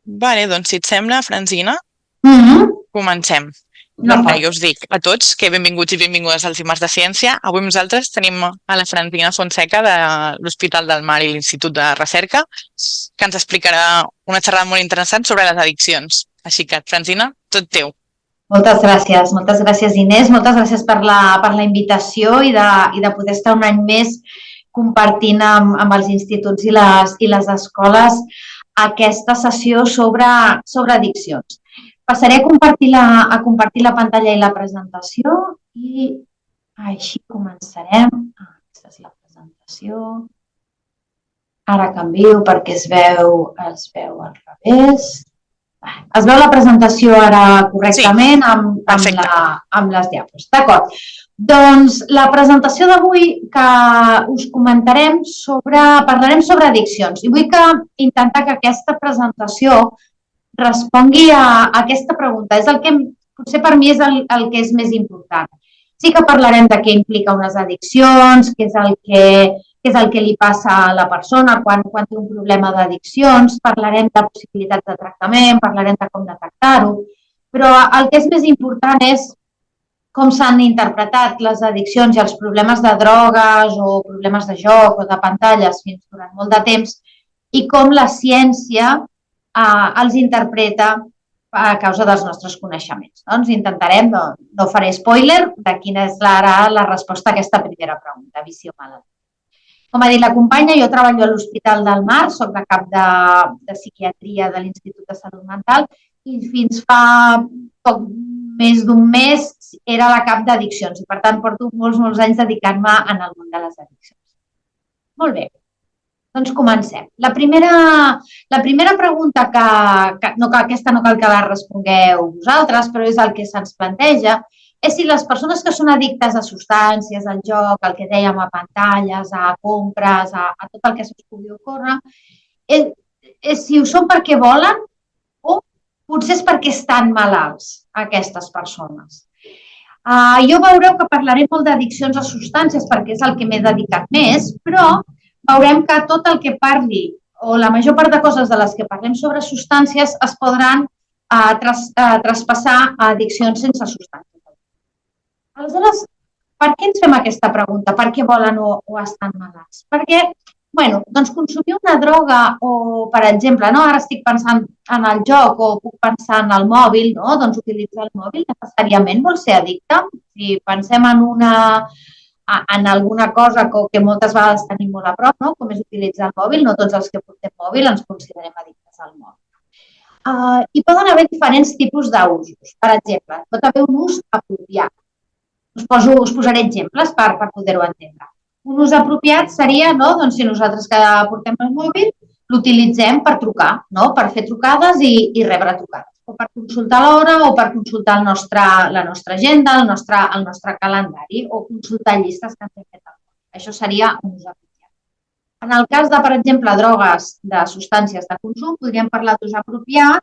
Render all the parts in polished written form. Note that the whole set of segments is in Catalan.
Vale, doncs si et sembla, Francina, comencem. No Doncs pot. res, jo us dic a tots que benvinguts i benvingudes als Dimarts de Ciència. Avui nosaltres tenim a la Francina Fonseca de l'Hospital del Mar i l'Institut de Recerca, que ens explicarà una xerrada molt interessant sobre les addiccions. Així que, Francina, tot teu. Moltes gràcies Inés, moltes gràcies per la invitació i de poder estar un any més compartint amb els instituts i les escoles aquesta sessió sobre addiccions. Passaré a compartir la pantalla i la presentació i així començarem. Aquesta és la presentació. Ara canvio perquè es veu al revés. Es veu la presentació ara correctament amb les diapos. D'acord. Doncs la presentació d'avui que us parlarem sobre addiccions. I vull intentar que aquesta presentació respongui a aquesta pregunta. És el que potser per mi és el que és més important. Sí que parlarem de què implica unes addiccions, què és el que li passa a la persona quan té un problema d'addiccions, parlarem de possibilitats de tractament, parlarem de com detectar-ho, però el que és més important és com s'han interpretat les addiccions i els problemes de drogues o problemes de joc o de pantalles fins durant molt de temps i com la ciència els interpreta a causa dels nostres coneixements. Doncs intentarem, no faré spoiler de quina és ara la resposta a aquesta primera pregunta, vici o malaltia. Com ha dit la companya, jo treballo a l'Hospital del Mar, soc la cap de psiquiatria de l'Institut de Salut Mental i fins fa poc més d'un mes era la cap d'addiccions i per tant porto molts anys dedicant-me en el món de les addiccions. Molt bé, doncs comencem. La primera pregunta que aquesta no cal que la respongueu vosaltres, però és el que se'ns planteja, és si les persones que són addictes a substàncies, al joc, al que dèiem, a pantalles, a compres, a tot el que se'ls pugui ocórrer, si ho són perquè volen o potser és perquè estan malalts aquestes persones. Jo veureu que parlaré molt d'addiccions a substàncies perquè és el que m'he dedicat més, però veurem que tot el que parli o la major part de coses de les que parlem sobre substàncies es podran traspassar a addiccions sense substàncies. Aleshores, per què ens fem aquesta pregunta? Per què volen o estan malalts? Perquè, doncs consumir una droga o, per exemple, ara estic pensant en el joc o puc pensar en el mòbil, doncs utilitzar el mòbil necessàriament vol ser addicte. Si pensem en alguna cosa que moltes vegades tenim molt a prop, com és utilitzar el mòbil, no tots els que portem mòbil ens considerem addictes al mòbil. Hi poden haver diferents tipus d'usos. Per exemple, pot haver un ús apropiat. Us posaré exemples per poder-ho entendre. Un ús apropiat seria, si nosaltres que portem el mòbil l'utilitzem per trucar, per fer trucades i rebre trucades, o per consultar l'hora o per consultar la nostra agenda, el nostre calendari o consultar llistes que ens hem fet al mòbil. Això seria un ús apropiat. En el cas de, per exemple, drogues de substàncies de consum, podríem parlar d'ús apropiat,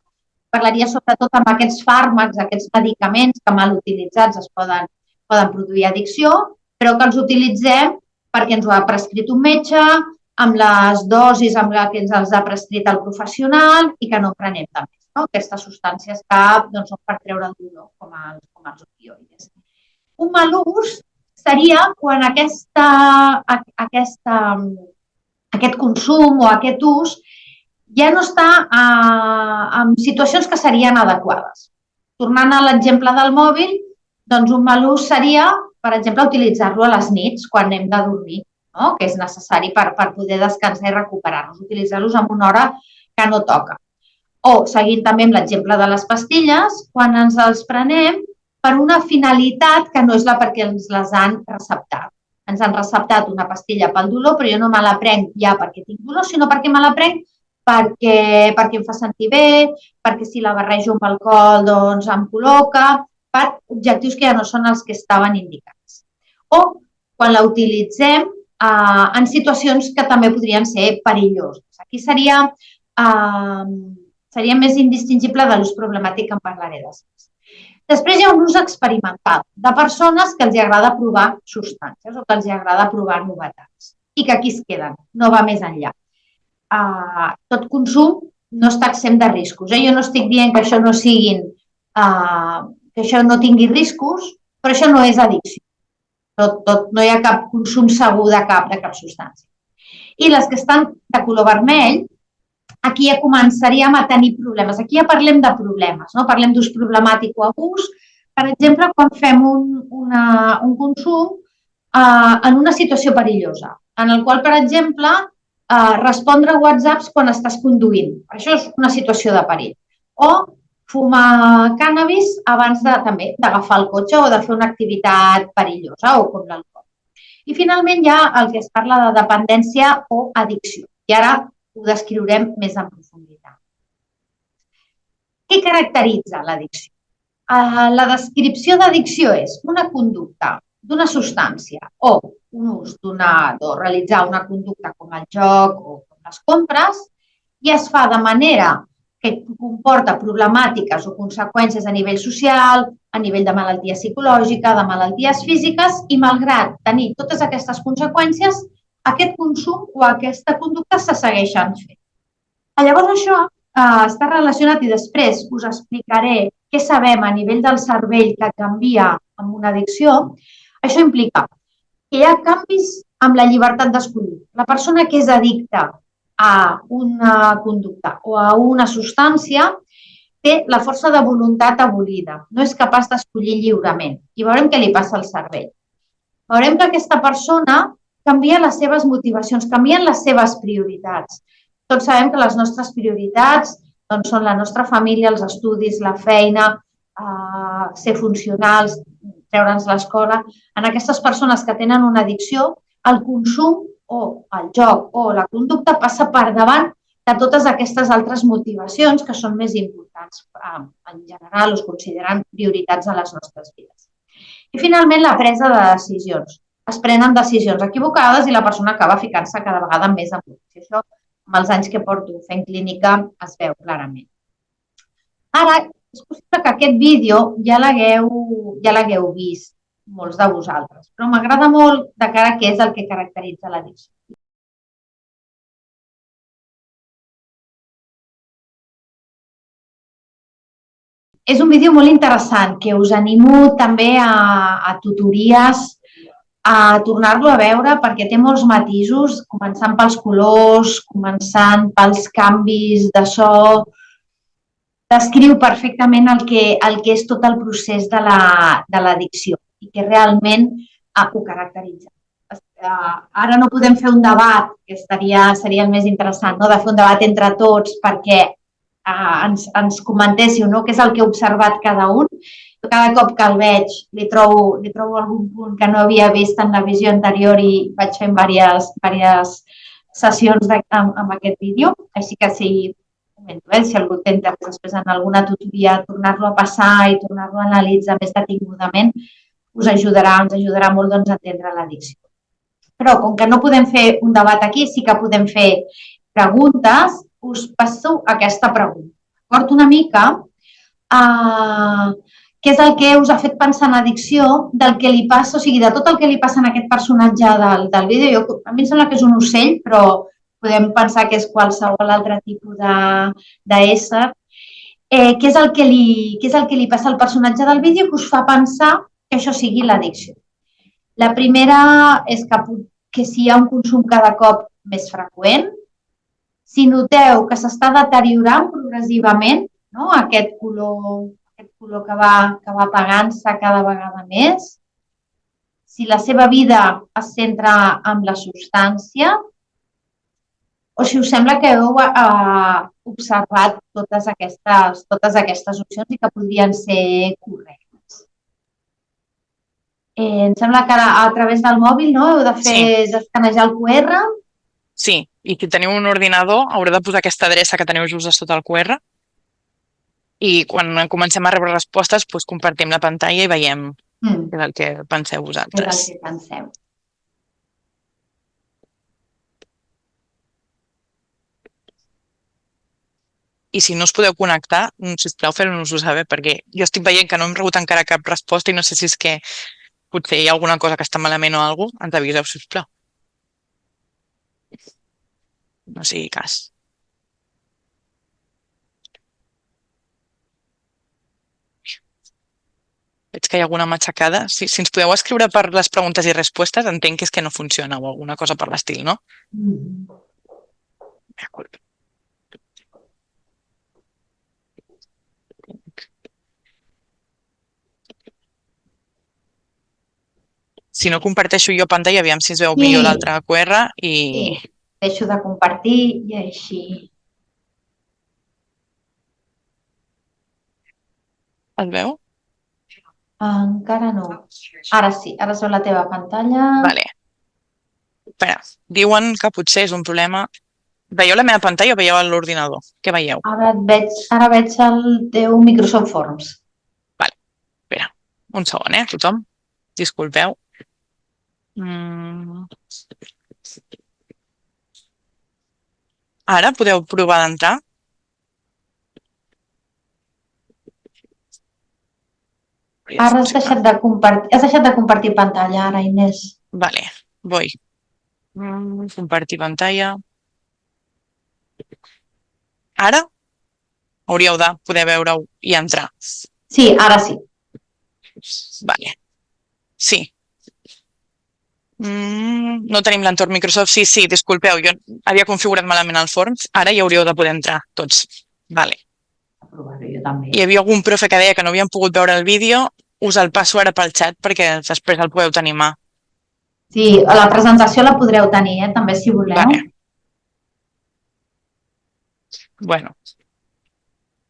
parlaria sobretot amb aquests fàrmacs, aquests medicaments que mal utilitzats es poden produir addicció, però que els utilitzem perquè ens ho ha prescrit un metge, amb les dosis amb què ens els ha prescrit el professional i que no prenem de més. Aquestes substàncies que són per treure el dolor, com els opioides. Un mal ús seria quan aquest consum o aquest ús ja no està en situacions que serien adequades. Tornant a l'exemple del mòbil, doncs un mal ús seria, per exemple, utilitzar-lo a les nits quan hem de dormir, que és necessari per poder descansar i recuperar-nos, utilitzar-los en una hora que no toca. O, seguint també amb l'exemple de les pastilles, quan ens els prenem per una finalitat que no és la perquè ens les han receptat. Ens han receptat una pastilla pel dolor, però jo no me la prenc ja perquè tinc dolor, sinó perquè me la prenc perquè em fa sentir bé, perquè si la barrejo amb alcohol doncs em col·loca, per objectius que ja no són els que estaven indicats. O quan la utilitzem en situacions que també podrien ser perilloses. Aquí seria més indistingible de l'ús problemàtic que en parlaré després. Després hi ha un ús experimental de persones que els agrada provar substàncies o que els agrada provar novetats i que aquí es queden, no va més enllà. Tot consum no està exempt de riscos. Jo no estic dient que això no siguin, que això no tingui riscos, però això no és addicció. No hi ha cap consum segur de cap substància. I les que estan de color vermell, aquí ja començaríem a tenir problemes. Aquí ja parlem de problemes, no? Parlem d'ús problemàtic o abús. Per exemple, quan fem un consum en una situació perillosa, en el qual, per exemple, respondre a whatsapps quan estàs conduint. Això és una situació de perill. O fumar cànnabis abans també d'agafar el cotxe o de fer una activitat perillosa o com l'alcohol. I finalment hi ha el que es parla de dependència o addicció. I ara ho descriurem més en profunditat. Què caracteritza l'addicció? La descripció d'addicció és una conducta d'una substància o un ús o realitzar una conducta com el joc o com les compres i es fa de manera que comporta problemàtiques o conseqüències a nivell social, a nivell de malaltia psicològica, de malalties físiques i malgrat tenir totes aquestes conseqüències, aquest consum o aquesta conducta se segueixen fent. Llavors això està relacionat i després us explicaré què sabem a nivell del cervell que canvia amb una addicció. Això implica que hi ha canvis amb la llibertat d'escollir. La persona que és addicta a una conducta o a una substància té la força de voluntat abolida, no és capaç d'escollir lliurement. I veurem què li passa al cervell. Veurem que aquesta persona canvia les seves motivacions, canvien les seves prioritats. Tots sabem que les nostres prioritats són la nostra família, els estudis, la feina, ser funcionals, treure'ns l'escola. En aquestes persones que tenen una addicció, el consum o el joc o la conducta passa per davant de totes aquestes altres motivacions que són més importants en general, us consideren prioritats a les nostres vides. I finalment la presa de decisions. Es prenen decisions equivocades i la persona acaba ficant-se cada vegada més en bucles. Això, amb els anys que porto fent clínica, es veu clarament. Ara, és possible que aquest vídeo ja l'hagueu vist molts de vosaltres, però m'agrada molt de cara a què és el que caracteritza l'addicció. És un vídeo molt interessant que us animo també a tutories a tornar-lo a veure perquè té molts matisos, començant pels colors, començant pels canvis de so. Descriu perfectament el que és tot el procés de l'addicció i que realment ho caracteritza. Ara no podem fer un debat, que seria el més interessant, de fer un debat entre tots perquè ens comentéssiu què és el que ha observat cada un. Cada cop que el veig li trobo algun punt que no havia vist en la visió anterior i vaig fent diverses sessions amb aquest vídeo. Així que si algú té interès després en alguna tutoria, tornar-lo a passar i tornar-lo a analitzar més detingudament, ens ajudarà molt a entendre l'addicció. Però com que no podem fer un debat aquí, sí que podem fer preguntes, us passo aquesta pregunta. Recordo una mica què és el que us ha fet pensar en addicció, del que li passa, o sigui, de tot el que li passa a aquest personatge del vídeo. A mi em sembla que és un ocell, però podem pensar que és qualsevol altre tipus d'ésser. Què és el que li passa al personatge del vídeo que us fa pensar que això sigui l'addicció? La primera és que si hi ha un consum cada cop més freqüent, si noteu que s'està deteriorant progressivament, aquest color que va apagant-se cada vegada més, si la seva vida es centra en la substància, o si us sembla que heu observat totes aquestes opcions i que podrien ser correctes. Em sembla que ara a través del mòbil heu d'escanejar el QR. Sí, i si teniu un ordinador haureu de posar aquesta adreça que teniu just sota el QR i quan comencem a rebre respostes compartim la pantalla i veiem què és el que penseu vosaltres. És el que penseu. I si no us podeu connectar, sisplau, feu-nos-ho saber, perquè jo estic veient que no hem rebut encara cap resposta i no sé si és que potser hi ha alguna cosa que està malament o alguna cosa, ens aviseu, sisplau. No sigui cas. Veig que hi ha alguna matxacada. Si ens podeu escriure per les preguntes i respostes, entenc que és que no funciona o alguna cosa per l'estil, no? D'acord. Si no, comparteixo jo pantalla, aviam si es veu millor l'altre QR i... Sí, deixo de compartir i així... Es veu? Encara no. Ara sí, ara es veu la teva pantalla. Vale. Espera, diuen que potser és un problema... Veieu la meva pantalla o veieu l'ordinador? Què veieu? Ara veig el teu Microsoft Forms. Vale, espera, un segon, tothom. Disculpeu. Ara podeu provar d'entrar? Ara has deixat de compartir pantalla, ara, Inés. Vale, voy. Compartir pantalla. Ara hauríeu de poder veure-ho i entrar. Sí, ara sí. Vale. Sí. No tenim l'entorn Microsoft. Sí, disculpeu, jo havia configurat malament el Forms. Ara hi hauríeu de poder entrar, tots. Vale. Jo també. Hi havia algun profe que deia que no havien pogut veure el vídeo. Usa el password pel xat perquè després el podeu tenir mà. Sí, la presentació la podreu tenir, també, si voleu. Vale. Bueno.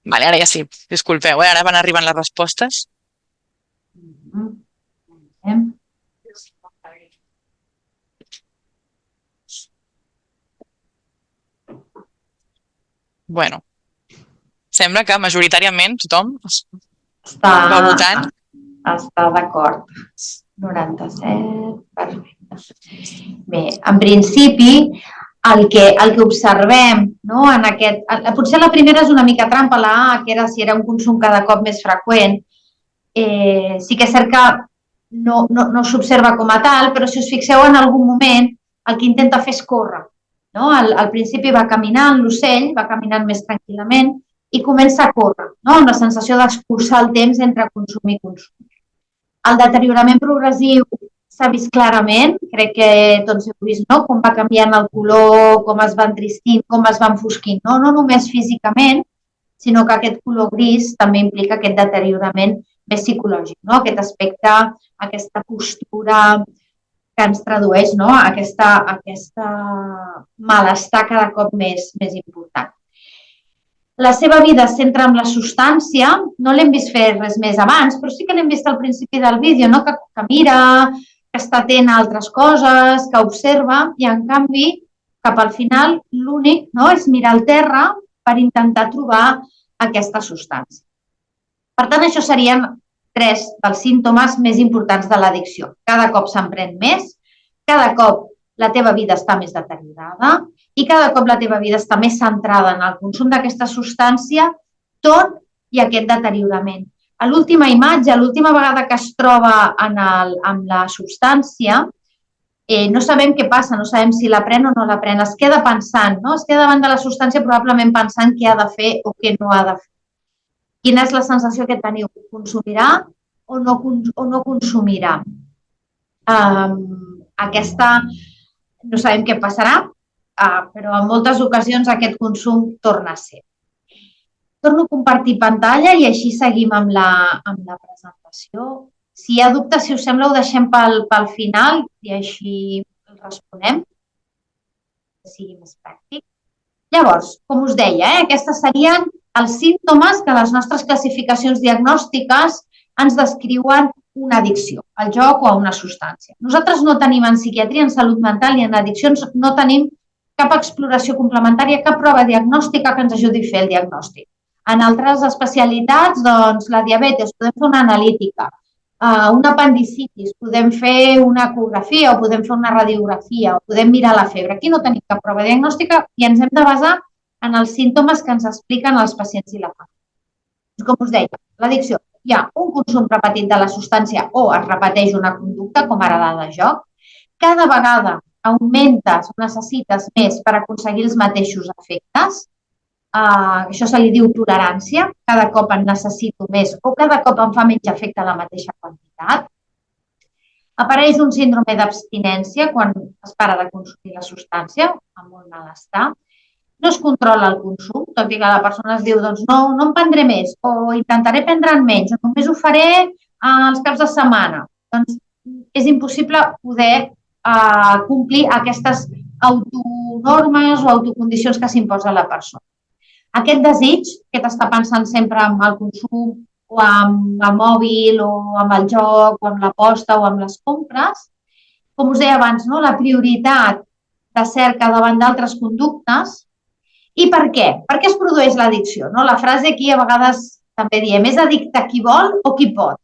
Vale, ara ja sí. Disculpeu, ara van arribant les respostes. Bueno. Sembla que majoritàriament tothom va votant. Està d'acord. 97, perfecte. Bé, en principi, el que observem, no, en aquest... Potser la primera és una mica trampa, la A, que era si era un consum cada cop més freqüent. Sí que és cert que no s'observa com a tal, però si us fixeu en algun moment, el que intenta fer és córrer. No? Al principi va caminant l'ocell, va caminant més tranquil·lament i comença a córrer, no? Amb la sensació d'escurçar el temps entre consum i consum. El deteriorament progressiu s'ha vist clarament, crec que tots heu vist, no? Com va canviant el color, com es va entristint, com es va enfosquint, no només físicament, sinó que aquest color gris també implica aquest deteriorament més psicològic, no? Aquest aspecte, aquesta postura que ens tradueix, no? Aquesta malestar cada cop més important. La seva vida es centra en la substància, no l'hem vist fer res més abans, però sí que l'hem vist al principi del vídeo, no? Que mira, que està atent a altres coses, que observa i, en canvi, cap al final, l'únic, no? És mirar al terra per intentar trobar aquesta substància. Per tant, això serien 3 dels símptomes més importants de l'addicció. Cada cop se'n pren més, cada cop la teva vida està més deteriorada i cada cop la teva vida està més centrada en el consum d'aquesta substància, tot i aquest deteriorament. A l'última imatge, l'última vegada que es troba amb la substància, no sabem què passa, no sabem si la pren o no la pren, es queda pensant, no? Es queda davant de la substància probablement pensant què ha de fer o què no ha de fer. Quina és la sensació que teniu? Consumirà o no consumirà? No sabem què passarà, però en moltes ocasions aquest consum torna a ser. Torno a compartir pantalla i així seguim amb la presentació. Si hi ha dubtes, si us sembla, ho deixem pel final i així el responem, que sigui més pràctic. Llavors, com us deia, aquests serien els símptomes que les nostres classificacions diagnòstiques ens descriuen una addicció, al joc o a una substància. Nosaltres no tenim en psiquiatria, en salut mental i en addiccions, no tenim cap exploració complementària, cap prova diagnòstica que ens ajudi a fer el diagnòstic. En altres especialitats, doncs, la diabetis, podem fer una analítica, una apendicitis, podem fer una ecografia o podem fer una radiografia o podem mirar la febre. Aquí no tenim cap prova diagnòstica i ens hem de basar en els símptomes que ens expliquen els pacients i la família. Com us deia, l'addicció. Hi ha un consum repetit de la substància o es repeteix una conducta, com ara la de joc. Cada vegada augmentes o necessites més per aconseguir els mateixos efectes. això se li diu tolerància, cada cop en necessito més o cada cop em fa menys efecte la mateixa quantitat. Apareix un síndrome d'abstinència quan es para de consumir la substància, amb molt malestar. No es controla el consum, tot i que la persona es diu doncs no en prendré més o intentaré prendre'n menys o només ho faré els caps de setmana. Doncs és impossible poder complir aquestes autonormes o autocondicions que s'imposa a la persona. Aquest desig, que t'està pensant sempre en el consum o amb el mòbil o amb el joc o amb l'aposta o amb les compres, com us deia abans, la prioritat de cerca davant d'altres conductes. I per què? Per què es produeix l'addicció? La frase aquí a vegades també diem, és addicte qui vol o qui pot.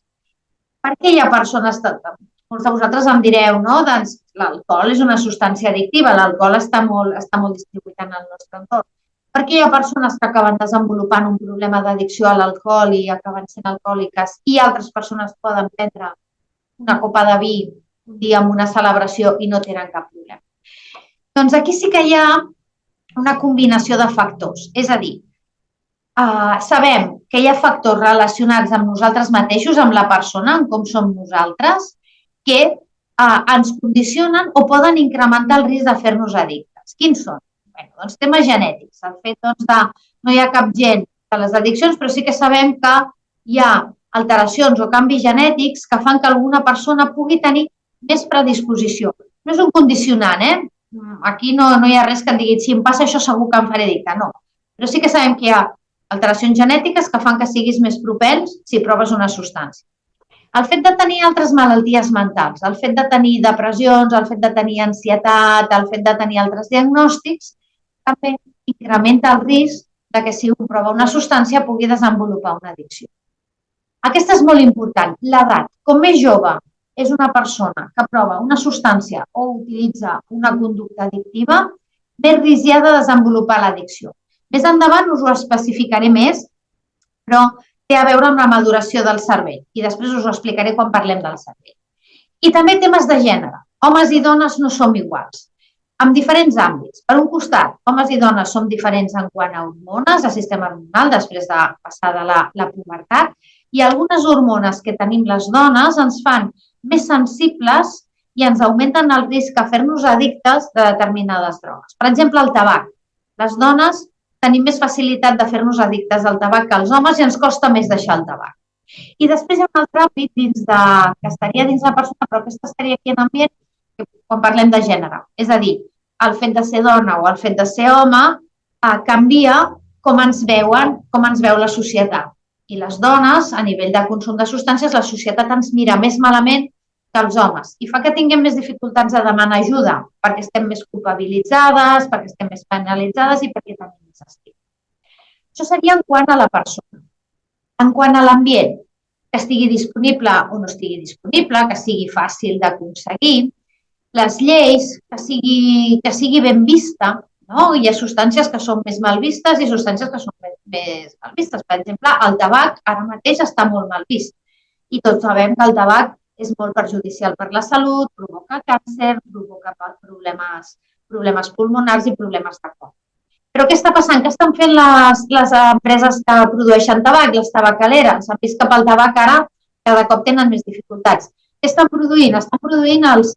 Per què hi ha persones, molts de vosaltres em direu, doncs l'alcohol és una substància addictiva, l'alcohol està molt distribuït en el nostre entorn. Per què hi ha persones que acaben desenvolupant un problema d'addicció a l'alcohol i acaben sent alcohòliques i altres persones poden prendre una copa de vi un dia en una celebració i no tenen cap problema? Doncs aquí sí que hi ha una combinació de factors. És a dir, sabem que hi ha factors relacionats amb nosaltres mateixos, amb la persona, en com som nosaltres, que ens condicionen o poden incrementar el risc de fer-nos addictes. Quins són? Doncs temes genètics. El fet de no hi ha cap gen de les addiccions, però sí que sabem que hi ha alteracions o canvis genètics que fan que alguna persona pugui tenir més predisposició. No és un condicionant, Aquí no hi ha res que et digui si em passa això segur que em faré addicte, no. Però sí que sabem que hi ha alteracions genètiques que fan que siguis més propens si proves una substància. El fet de tenir altres malalties mentals, el fet de tenir depressions, el fet de tenir ansietat, el fet de tenir altres diagnòstics, també incrementa el risc de que si un prova una substància pugui desenvolupar una addicció. Aquesta és molt important, l'edat. Com més jove és una persona que prova una substància o utilitza una conducta addictiva, més risc hi ha de desenvolupar l'addicció. Més endavant us ho especificaré més, però té a veure amb la maduració del cervell i després us ho explicaré quan parlem del cervell. I també temes de gènere. Homes i dones no som iguals, en diferents àmbits. Per un costat, homes i dones som diferents en quant a hormones, el sistema hormonal, després de passar de la pubertat, i algunes hormones que tenim les dones ens fan més sensibles i ens augmenten el risc a fer-nos addictes de determinades drogues. Per exemple, el tabac. Les dones tenim més facilitat de fer-nos addictes al tabac que els homes i ens costa més deixar el tabac. I després hi ha un altre àmbit que estaria dins la persona, però aquesta estaria aquí en ambient, quan parlem de gènere. És a dir, el fet de ser dona o el fet de ser home canvia com ens veu la societat. I les dones, a nivell de consum de substàncies, la societat ens mira més malament que els homes i fa que tinguem més dificultats de demanar ajuda perquè estem més culpabilitzades, perquè estem més penalitzades i perquè tenim més estigma. Això seria en quant a la persona. En quant a l'ambient, que estigui disponible o no estigui disponible, que sigui fàcil d'aconseguir, les lleis, que sigui ben vista, hi ha substàncies que són més mal vistes i substàncies que són més mal vistes. Per exemple, el tabac ara mateix està molt mal vist i tots sabem que el tabac és molt perjudicial per la salut, provoca càncer, provoca problemes pulmonars i problemes de cor. Però què està passant? Què estan fent les empreses que produeixen tabac, les tabacaleres? Han vist que pel tabac ara cada cop tenen més dificultats. Què estan produint? Estan produint els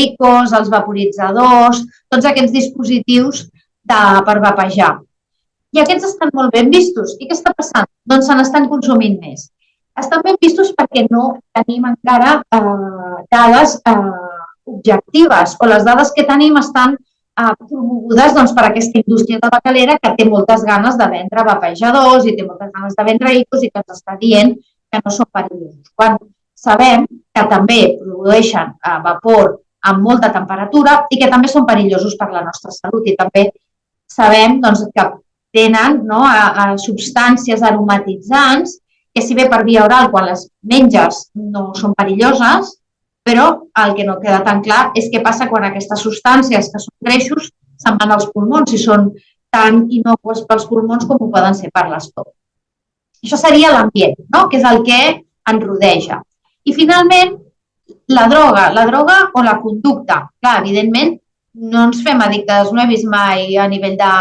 IQOS, els vaporitzadors, tots aquests dispositius per vapejar. I aquests estan molt ben vistos. I què està passant? Doncs se n'estan consumint més. Estan ben vistos perquè no tenim encara dades objectives o les dades que tenim estan promogudes per aquesta indústria tabacalera que té moltes ganes de vendre vapejadors i té moltes ganes de vendre IQOS i que ens està dient que no són perillosos. Quan sabem que també produeixen vapor amb molta temperatura i que també són perillosos per la nostra salut i també sabem que tenen substàncies aromatitzants que si bé per via oral quan les menges no són perilloses, però el que no queda tan clar és què passa quan aquestes substàncies que són greixos se'n van als pulmons i són tan innòcues pels pulmons com ho poden ser per l'estómac. Això seria l'ambient, que és el que ens rodeja. I finalment, la droga o la conducta. Clar, evidentment, no ens fem addictes, no he vist mai a nivell de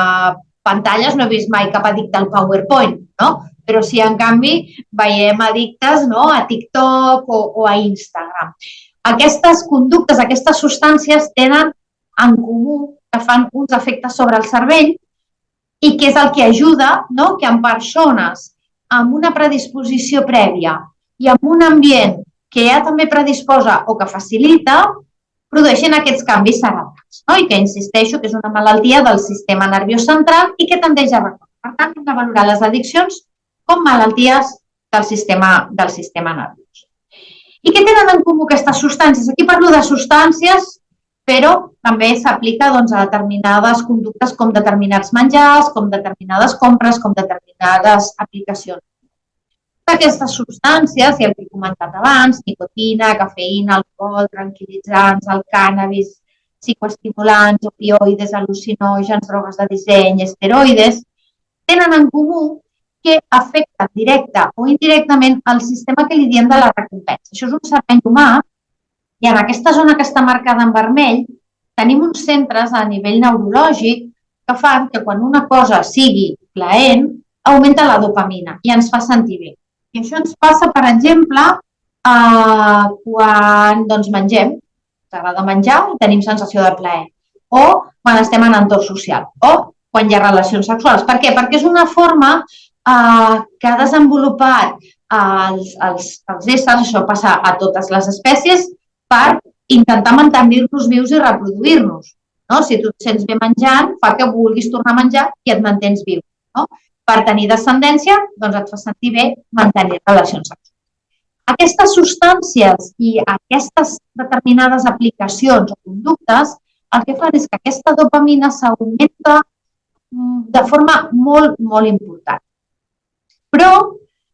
pantalles no he vist mai cap addicte al PowerPoint, no? Però sí, en canvi, veiem addictes a TikTok o a Instagram. Aquestes conductes, aquestes substàncies tenen en comú que fan uns efectes sobre el cervell i que és el que ajuda que en persones amb una predisposició prèvia i amb un ambient que ja també predisposa o que facilita, produeixen aquests canvis cerebrals, i que insisteixo que és una malaltia del sistema nerviós central i que tendeix a recórrer. Per tant, hem de valorar les addiccions com malalties del sistema nerviós. I què tenen en comú aquestes substàncies? Aquí parlo de substàncies, però també s'aplica a determinades conductes com determinats menjars, com determinades compres, com determinades aplicacions. Aquestes substàncies, i el que he comentat abans, nicotina, cafeïna, alcohol, tranquil·litzants, el cànnabis, psicoestimulants, opioides, al·lucinògens, drogues de disseny, esteroides, tenen en comú que afecten directa o indirectament el sistema que li diem de la recompensa. Això és un cervell humà i en aquesta zona que està marcada en vermell tenim uns centres a nivell neurològic que fan que quan una cosa sigui plaent augmenta la dopamina i ens fa sentir bé. I això ens passa, per exemple, quan mengem, ens agrada menjar i tenim sensació de plaer, o quan estem en entorn social, o quan hi ha relacions sexuals. Per què? Perquè és una forma que ha desenvolupat els éssers, això passa a totes les espècies, per intentar mantenir-nos vius i reproduir-nos. Si tu et sents bé menjant, fa que vulguis tornar a menjar i et mantens viu. Per tenir descendència, et fa sentir bé mantenir relacions sexuals. Aquestes substàncies i aquestes determinades aplicacions o conductes el que fan és que aquesta dopamina s'augmenta de forma molt, molt important. Però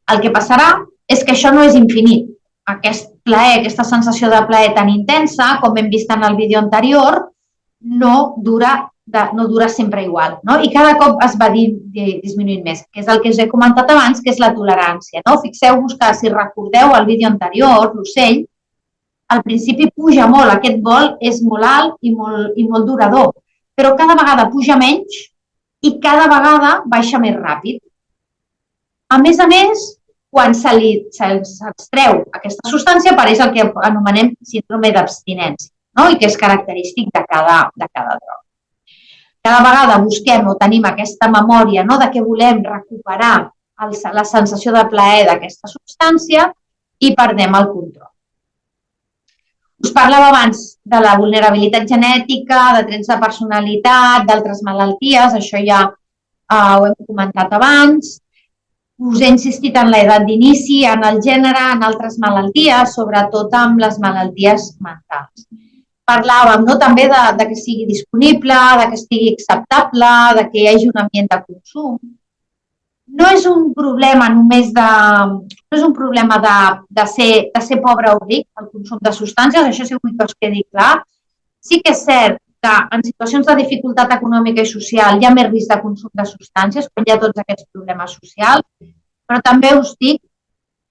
el que passarà és que això no és infinit. Aquest plaer, aquesta sensació de plaer tan intensa, com hem vist en el vídeo anterior, no dura sempre igual, i cada cop es va disminuint més, que és el que us he comentat abans, que és la tolerància. Fixeu-vos que, si recordeu el vídeo anterior, l'ocell, al principi puja molt, aquest vol és molt alt i molt durador, però cada vegada puja menys i cada vegada baixa més ràpid. A més, quan se'ls treu aquesta substància, apareix el que anomenem síndrome d'abstinència, i que és característic de cada droga. Cada vegada busquem o tenim aquesta memòria de que volem recuperar la sensació de plaer d'aquesta substància i perdem el control. Us parlava abans de la vulnerabilitat genètica, de trets de personalitat, d'altres malalties, això ja ho hem comentat abans. Us he insistit en l'edat d'inici, en el gènere, en altres malalties, sobretot amb les malalties mentals. Parlàvem també de que sigui disponible, de que estigui acceptable, de que hi hagi un ambient de consum. No és un problema només de ser pobre o ric, el consum de substàncies, això sí que us quedi clar. Sí que és cert que en situacions de dificultat econòmica i social hi ha més risc de consum de substàncies, quan hi ha tots aquests problemes socials, però també us dic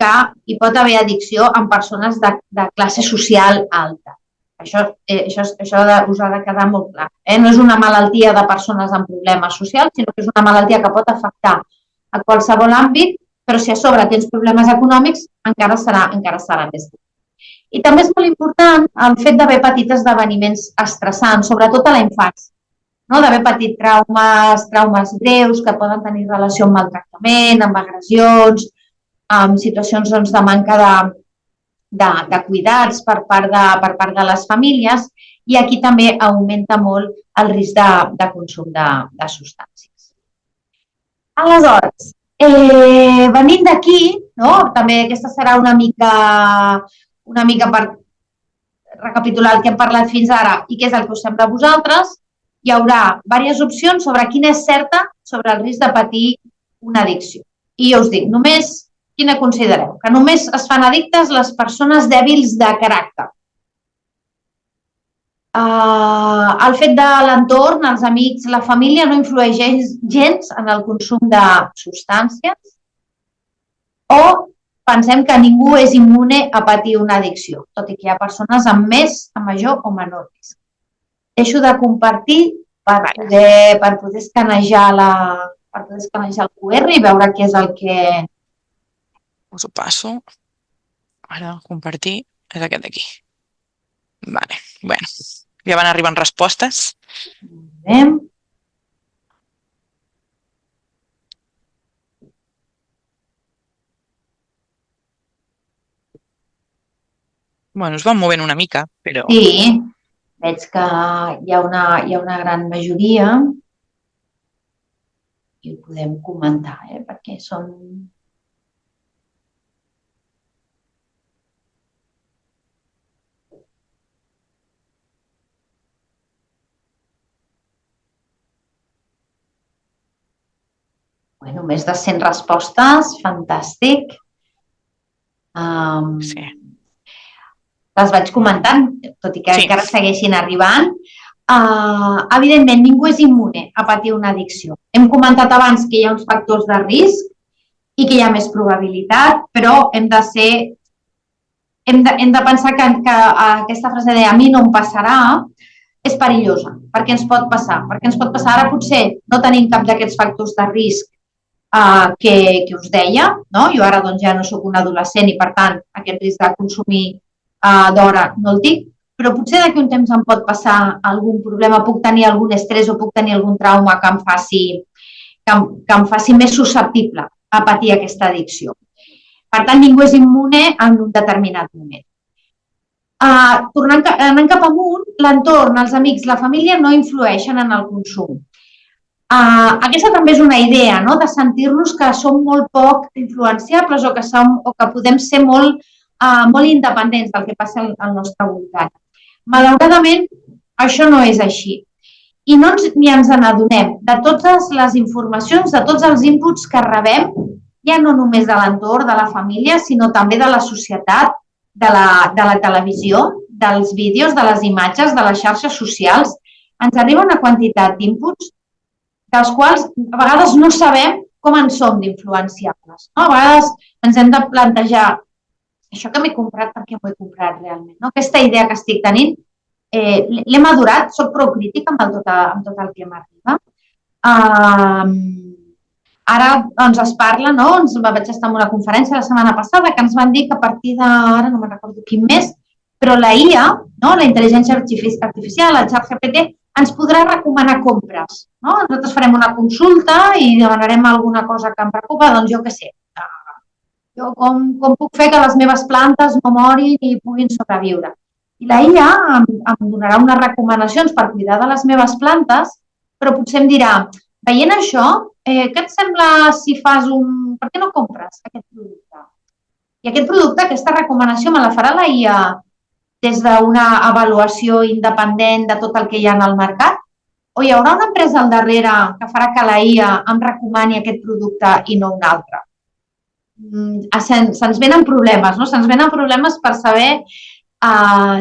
que hi pot haver addicció en persones de classe social alta. Això us ha de quedar molt clar. No és una malaltia de persones amb problemes socials, sinó que és una malaltia que pot afectar a qualsevol àmbit, però si a sobre tens problemes econòmics encara serà més dur. I també és molt important el fet d'haver patit esdeveniments estressants, sobretot a la infància, d'haver patit traumes greus que poden tenir relació amb maltractament, amb agressions, amb situacions de manca de cuidats per part de les famílies, i aquí també augmenta molt el risc de consum de substàncies. Aleshores, venint d'aquí, també aquesta serà una mica per recapitular el que hem parlat fins ara i què és el que us sembla a vosaltres, hi haurà diverses opcions sobre quina és certa sobre el risc de patir una addicció. I jo us dic, quina considereu? Que només es fan addictes les persones dèbils de caràcter. El fet de l'entorn, els amics, la família no influeix gens en el consum de substàncies, o pensem que ningú és immune a patir una addicció, tot i que hi ha persones amb major o menor risc. Deixo de compartir per poder escanejar el QR i veure què és el que... Us ho passo. Ara, compartir, és aquest d'aquí. Vale, bueno, ja van arribant respostes. Bé. Bueno, es van movent una mica, però... Sí, veig que hi ha una gran majoria i ho podem comentar, perquè són... Bueno, més de 100 respostes, fantàstic. Sí. Les vaig comentant, tot i que encara segueixin arribant. Evidentment, ningú és immune a patir una addicció. Hem comentat abans que hi ha uns factors de risc i que hi ha més probabilitat, però hem de pensar que aquesta frase de "a mi no em passarà" és perillosa, perquè ens pot passar. Perquè ens pot passar ara potser no tenim cap d'aquests factors de risc que us deia, no? Jo ara ja no soc un adolescent i, per tant, aquest risc de consumir d'hora no el tinc, però potser d'aquí un temps em pot passar algun problema, puc tenir algun estrès o puc tenir algun trauma que em faci més susceptible a patir aquesta addicció. Per tant, ningú és immune en un determinat moment. Anant cap amunt, l'entorn, els amics, la família no influeixen en el consum. Aquesta també és una idea, no?, de sentir-nos que som molt poc influenciables o que podem ser molt independents del que passa al nostre voltant. Malauradament, això no és així. I ni ens n'adonem de totes les informacions, de tots els inputs que rebem, ja no només de l'entorn, de la família, sinó també de la societat, de la televisió, dels vídeos, de les imatges, de les xarxes socials. Ens arriba una quantitat d'inputs dels quals a vegades no sabem com en som d'influenciables. A vegades ens hem de plantejar això que m'he comprat, per què m'ho he comprat realment? Aquesta idea que estic tenint, l'he madurat, soc prou crítica amb tot el que m'arriba. Ara es parla, vaig estar en una conferència la setmana passada que ens van dir que a partir de, ara no me'n recordo quin mes, però la IA, la intel·ligència artificial, el ChatGPT, ens podrà recomanar compres. Nosaltres farem una consulta i demanarem alguna cosa que em preocupa, doncs jo què sé. Jo com puc fer que les meves plantes no morin i puguin sobreviure? I la IA em donarà unes recomanacions per cuidar de les meves plantes, però potser em dirà, veient això, què et sembla si fas per què no compres aquest producte? I aquest producte, aquesta recomanació me la farà la IA des d'una avaluació independent de tot el que hi ha al mercat? O hi haurà una empresa al darrere que farà que la IA em recomani aquest producte i no un altre? Se'ns venen problemes, no? Se'ns venen problemes per saber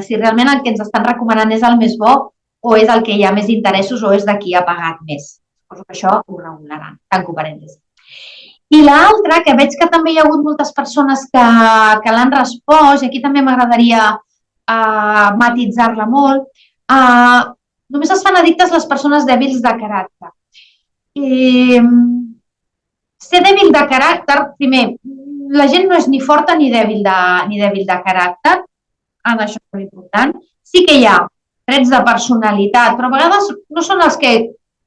si realment el que ens estan recomanant és el més bo o és el que hi ha més interessos o és de qui ha pagat més. Suposo que això ho regularan, tanco parèntesi. I l'altra, que veig que també hi ha hagut moltes persones que l'han respost, i aquí també m'agradaria matitzar-la molt, només es fan addictes les persones dèbils de caràcter. Ser dèbil de caràcter, primer, la gent no és ni forta ni dèbil de caràcter, això és important. Sí que hi ha trets de personalitat, però a vegades no són els que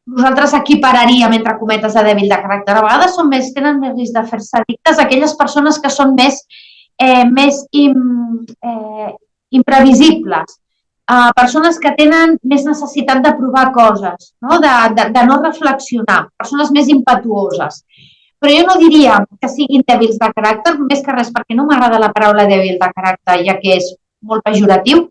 nosaltres equipararíem entre cometes de dèbil de caràcter. A vegades tenen més risc de fer-se addictes aquelles persones que són més imprevisibles, persones que tenen més necessitat de provar coses, de no reflexionar, persones més impetuoses. Però jo no diria que siguin dèbils de caràcter, més que res perquè no m'agrada la paraula dèbil de caràcter, ja que és molt pejoratiu,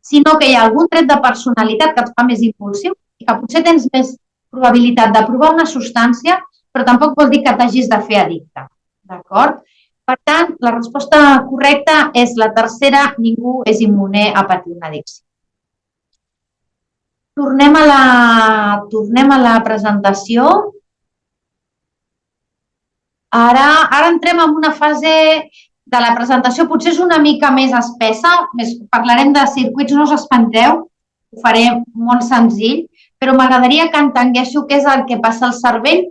sinó que hi ha algun tret de personalitat que et fa més impulsiu i que potser tens més probabilitat de provar una substància, però tampoc vol dir que t'hagis de fer addicte. D'acord? Per tant, la resposta correcta és la tercera, ningú és immune a patir una addicció. Tornem a la presentació. Ara entrem en una fase de la presentació, potser és una mica més espessa, parlarem de circuits, no us espanteu, ho faré molt senzill, però m'agradaria que entenguéssiu què és el que passa al cervell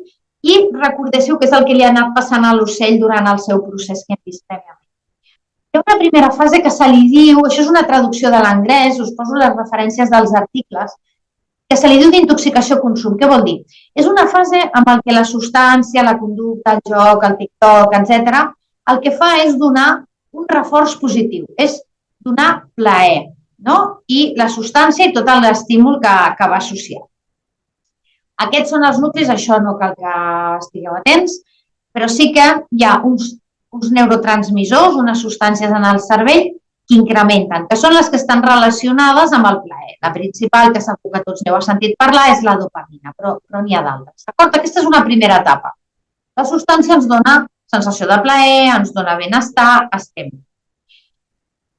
i recordéssiu què és el que li ha anat passant a l'ocell durant el seu procés que hem vist prèviament. Hi ha una primera fase que se li diu, això és una traducció de l'anglès, us poso les referències dels articles, que se li diu d'intoxicació-consum. Què vol dir? És una fase en què la substància, la conducta, el joc, el TikTok, etc., el que fa és donar un reforç positiu, és donar plaer, no? I la substància i tot l'estímul que va associat. Aquests són els nuclis, això no cal que estigueu atents, però sí que hi ha uns neurotransmissors, unes substàncies en el cervell que incrementen, que són les que estan relacionades amb el plaer. La principal, que segur que tots n'heu sentit parlar, és la dopamina, però n'hi ha d'altres. D'acord? Aquesta és una primera etapa. La substància ens dona sensació de plaer, ens dona benestar, estem.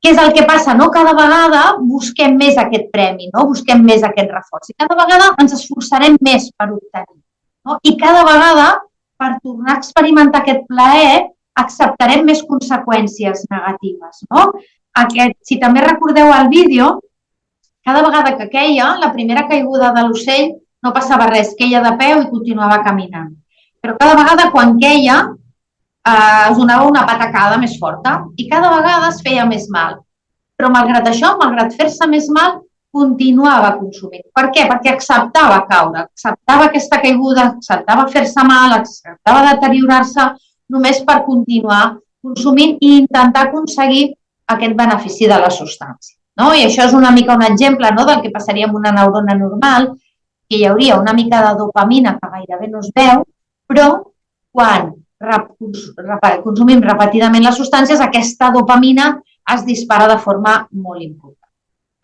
Què és el que passa? No? Cada vegada busquem més aquest premi, no? Busquem més aquest reforç. I cada vegada ens esforçarem més per obtenir. No? I cada vegada, per tornar a experimentar aquest plaer, acceptarem més conseqüències negatives. No? Si també recordeu el vídeo, cada vegada que queia, la primera caiguda de l'ocell no passava res, queia de peu i continuava caminant. Però cada vegada quan queia es donava una patacada més forta i cada vegada es feia més mal. Però malgrat això, malgrat fer-se més mal, continuava consumint. Per què? Perquè acceptava caure, acceptava aquesta caiguda, acceptava fer-se mal, acceptava deteriorar-se només per continuar consumint i intentar aconseguir aquest benefici de la substància. No? I això és una mica un exemple, no?, del que passaria amb una neurona normal, que hi hauria una mica de dopamina que gairebé no es veu, però quan consumim repetidament les substàncies, aquesta dopamina es dispara de forma molt important.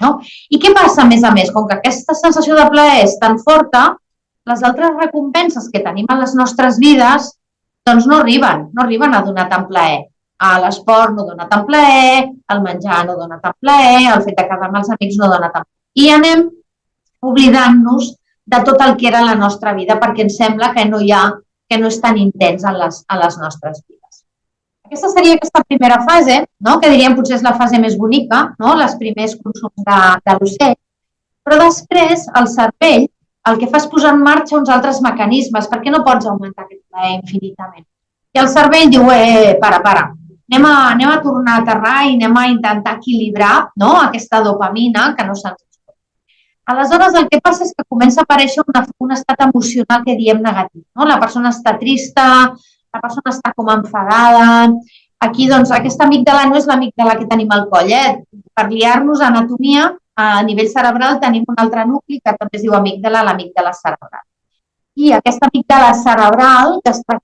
No? I què passa, a més? Com que aquesta sensació de plaer és tan forta, les altres recompenses que tenim a les nostres vides doncs no arriben a donar tant plaer. L'esport no dona tant plaer, el menjar no dona tant plaer, el fet de quedar amb els amics no dona tant plaer. I anem oblidant-nos de tot el que era la nostra vida perquè ens sembla que no és tan intens a les nostres vides. Aquesta seria aquesta primera fase, no?, que diríem potser és la fase més bonica, no?, els primers consums de l'ocell, però després el cervell el que fa és posar en marxa uns altres mecanismes perquè no pots augmentar aquest plaer infinitament. I el cervell diu, para, anem a tornar a aterrar i anem a intentar equilibrar, no?, aquesta dopamina que no se'ns pot. Aleshores, el que passa és que comença a aparèixer un estat emocional que diem negatiu. No? La persona està trista, la persona està com enfadada. Aquí, doncs, aquesta amígdala no és l'amígdala que tenim al coll. Per liar-nos anatomia, a nivell cerebral tenim un altre nucli que també es diu amígdala, l'amígdala cerebral. I aquesta amígdala cerebral, que està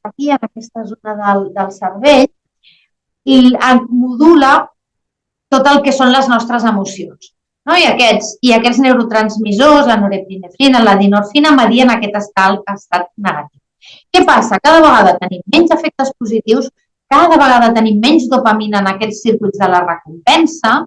aquí en aquesta zona del cervell, i modula tot el que són les nostres emocions. No? I aquests neurotransmissors, la norepinefrina, la dinorfina, medien aquest estat negatiu. Què passa? Cada vegada tenim menys efectes positius, cada vegada tenim menys dopamina en aquests circuits de la recompensa